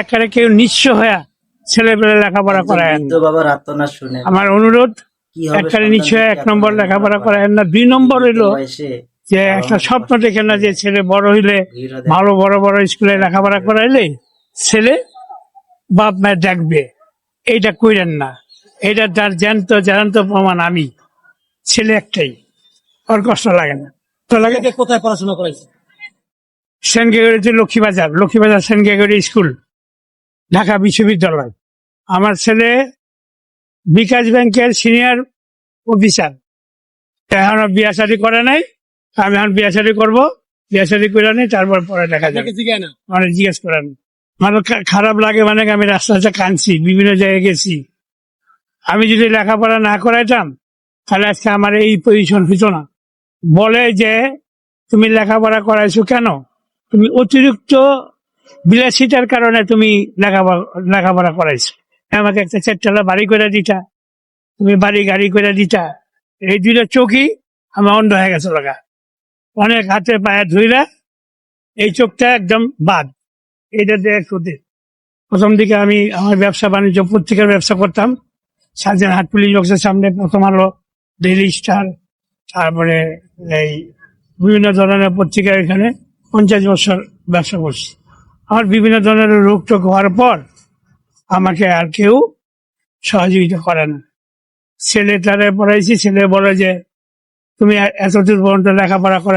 একেবারে কেউ নিঃস্ব হয়ে ছেলেপেলে লেখাপড়া করায় বৃদ্ধ বাবার আর্তনাদ শুনে আমার অনুরোধ কি হবে একেবারে সন্তান নিশ্চয় যদি এক নম্বর আপনারা লেখাপড়া করেন? করায় না, 2 নম্বর বৃদ্ধ হইলো বয়সে যে বাবা একটা মাকে স্বপ্ন কষ্ট দেখে না যে দিয়ে ছেলে বড় হইলে ভিড়ও ভালো বড় বড় স্কুলে লেখাপড়া করাইলে ছেলে বাপ মায়ের দেখবে। এইটা কইরেন না। এটা তার জ্যান্ত প্রমাণ আমি। ছেলে একটাই, ওর কষ্ট লাগে না। কষ্ট লাগে কোথায় পড়াশোনা করাইছে? সেন্ট গ্রেগরিতে Lakshmibazar saint Gregory school, Dhaka বিশ্ববিদ্যালয়। আমার ছেলে বিকাশ ব্যাংকের সিনিয়র অফিসার, এখনো বিয়া শাদী করে নাই। আমি এখন বিয়া শাদী করবো, বিয়া শাদী করে নেই, তারপর পরে দেখা যাবে। মানে জিজ্ঞেস করেন, মানে খারাপ লাগে, মানে আমি রাস্তাতে কাঁদছি, বিভিন্ন জায়গায় গেছি। আমি যদি লেখাপড়া না করাইতাম তাহলে আজকে আমার এই পজিশন হইতো না। বলে যে তুমি লেখাপড়া করাইছো কেন? তুমি অতিরিক্ত বিলাসিতার কারণে তুমি লেখাপড়া করাইছো। আমাকে একটা 4 বাড়ি করে দিতা, তুমি বাড়ি গাড়ি করে দিতা। এই 2টা চোখই আমার অন্ধ হয়ে গেছে লগা। অনেক হাতে পায়ে ধুইরা এই চোখটা একদম বাদ। এটা দিয়ে ক্ষতি। প্রথম দিকে আমি আমার ব্যবসা বাণিজ্য পত্রিকার ব্যবসা করতাম। সার্জেন হাট পুলিশ বক্সের সামনে, প্রথম আলো, ডেইলি স্টার, তারপরে এই বিভিন্ন ধরনের পত্রিকা, এখানে 50 বছর ব্যবসা করছি। আমার বিভিন্ন ধরনের রোগ টোগ হওয়ার পর আমাকে আর কেউ সহযোগিতা করে না। ছেলে তারা পড়াইছি, ছেলে বলে যে তুমি এতদূর পর্যন্ত লেখাপড়া করে